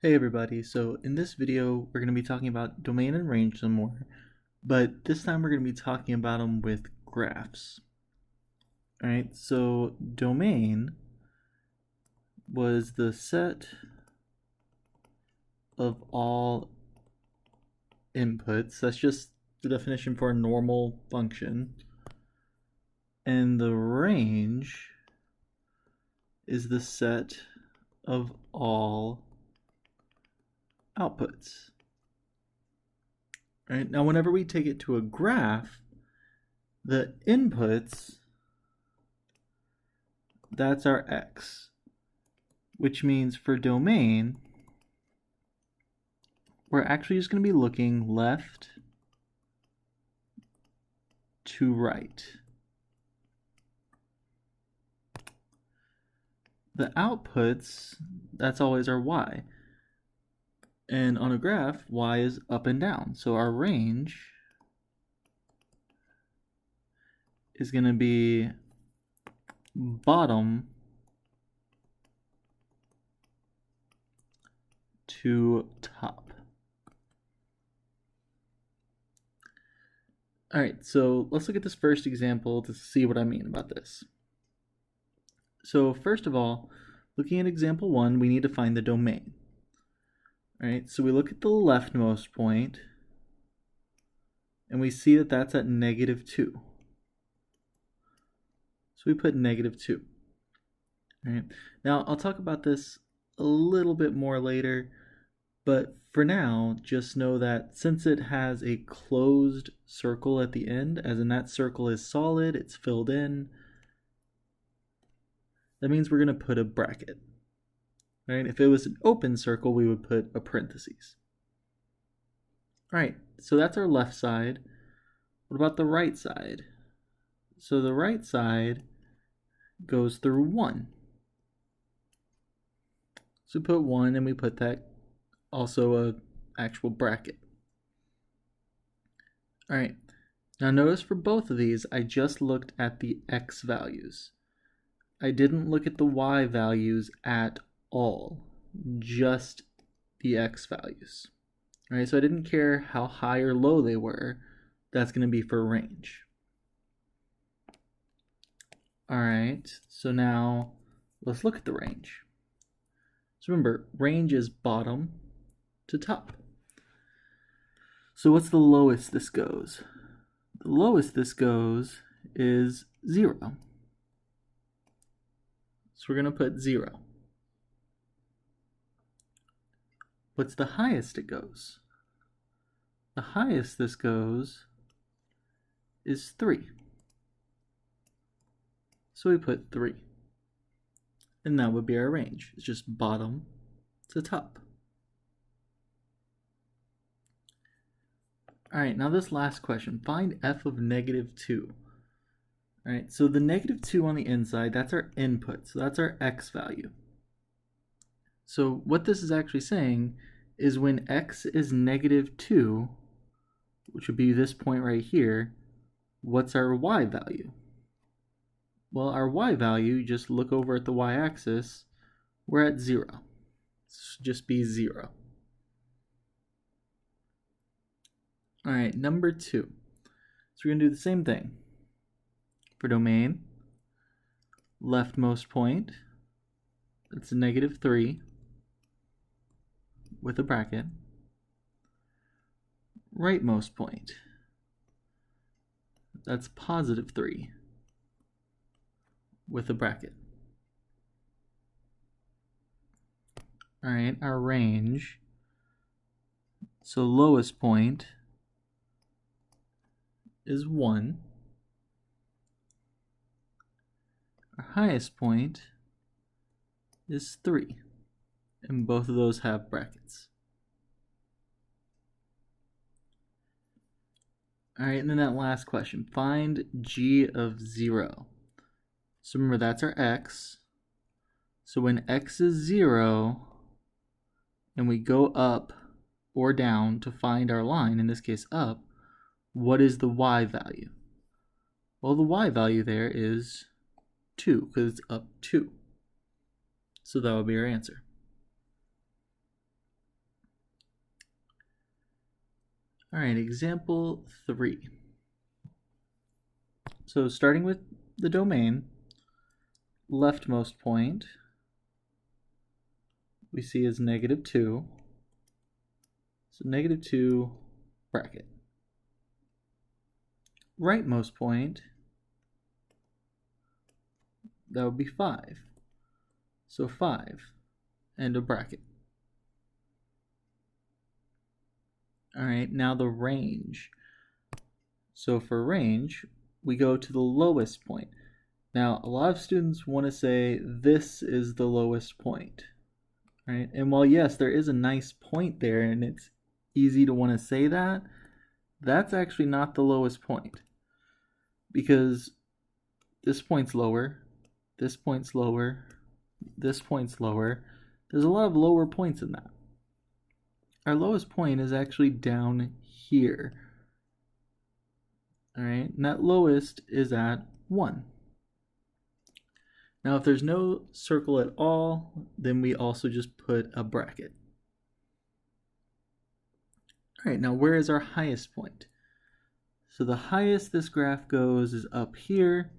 Hey everybody, so in this video we're going to be talking about domain and range some more, but this time we're going to be talking about them with graphs. Alright, so domain was the set of all inputs. That's just the definition for a normal function. And the range is the set of all outputs. Right? Now, whenever we take it to a graph, the inputs, that's our x, which means for domain, we're actually just going to be looking left to right. The outputs, that's always our y. And on a graph, y is up and down. So our range is going to be bottom to top. All right, so let's look at this first example to see what I mean about this. So first of all, looking at example 1, we need to find the domain. All right, so we look at the leftmost point, and we see that that's at -2. So we put -2. All right, now I'll talk about this a little bit more later, but for now, just know that since it has a closed circle at the end, as in that circle is solid, it's filled in, that means we're going to put a bracket. Right? If it was an open circle, we would put a parentheses. All right, so that's our left side. What about the right side? So the right side goes through 1. So we put 1 and we put that also a actual bracket. All right, now notice for both of these, I just looked at the x values. I didn't look at the y values at all, just the x values. All right, so I didn't care how high or low they were. That's going to be for range. All right, so now let's look at the range. So remember, range is bottom to top. So what's the lowest this goes? The lowest this goes is 0. So we're going to put 0. What's the highest it goes? The highest this goes is 3. So we put 3. And that would be our range. It's just bottom to top. All right, now this last question. Find f of -2. All right, so the -2 on the inside, that's our input. So that's our x value. So what this is actually saying is when x is -2, which would be this point right here, what's our y value? Well, our y value, just look over at the y-axis, we're at 0. So just be 0. All right, number 2. So we're going to do the same thing. For domain, leftmost point, that's a -3 with a bracket. Rightmost point, that's +3 with a bracket. All right, our range, so lowest point is 1. Our highest point is 3, and both of those have brackets. All right, and then that last question, find g of 0. So remember, that's our x. So when x is 0, and we go up or down to find our line, in this case up, what is the y value? Well, the y value there is 2, because it's up 2. So that would be our answer. All right, example 3. So starting with the domain, leftmost point we see is -2. So -2 bracket. Rightmost point, that would be 5. So 5 and a bracket. All right, now the range. So for range, we go to the lowest point. Now, a lot of students want to say this is the lowest point, right? And while yes, there is a nice point there and it's easy to want to say that, that's actually not the lowest point, because this point's lower, this point's lower, this point's lower. There's a lot of lower points in that. Our lowest point is actually down here. All right, and that lowest is at 1. Now, if there's no circle at all, then we also just put a bracket. All right, now where is our highest point? So the highest this graph goes is up here,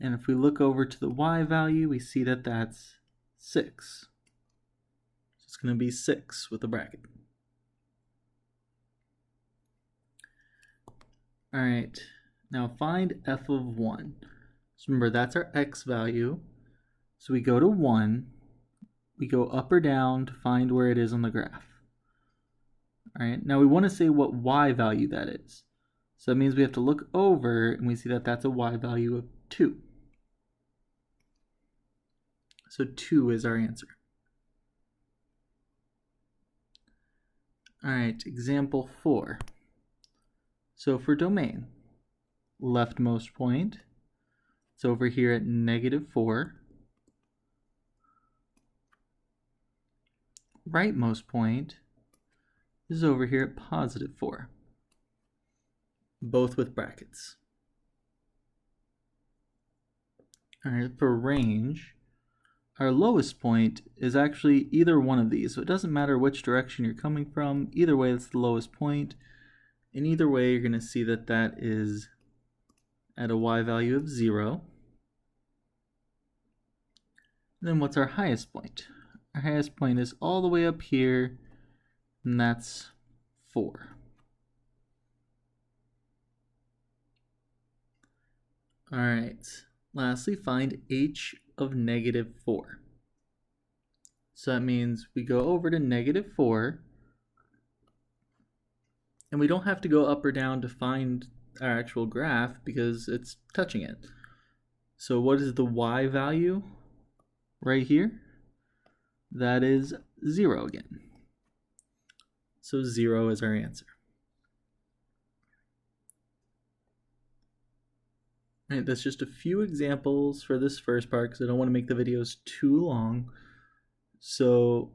and if we look over to the y value, we see that that's 6. So it's going to be 6 with a bracket. All right, now find f of 1. So remember, that's our x value. So we go to 1, we go up or down to find where it is on the graph. All right, now we want to say what y value that is. So that means we have to look over and we see that that's a y value of 2. So 2 is our answer. All right, example 4. So for domain, leftmost point, it's over here at -4. Rightmost point is over here at +4, both with brackets. All right, for range, our lowest point is actually either one of these, so it doesn't matter which direction you're coming from. Either way, it's the lowest point. And either way, you're going to see that that is at a y value of 0. And then what's our highest point? Our highest point is all the way up here, and that's 4. All right, lastly, find h of -4. So that means we go over to -4, and we don't have to go up or down to find our actual graph because it's touching it. So what is the y value right here? That is 0 again. So 0 is our answer. All right, that's just a few examples for this first part because I don't want to make the videos too long. So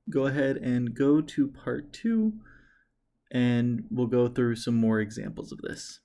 go ahead and go to part 2 and we'll go through some more examples of this.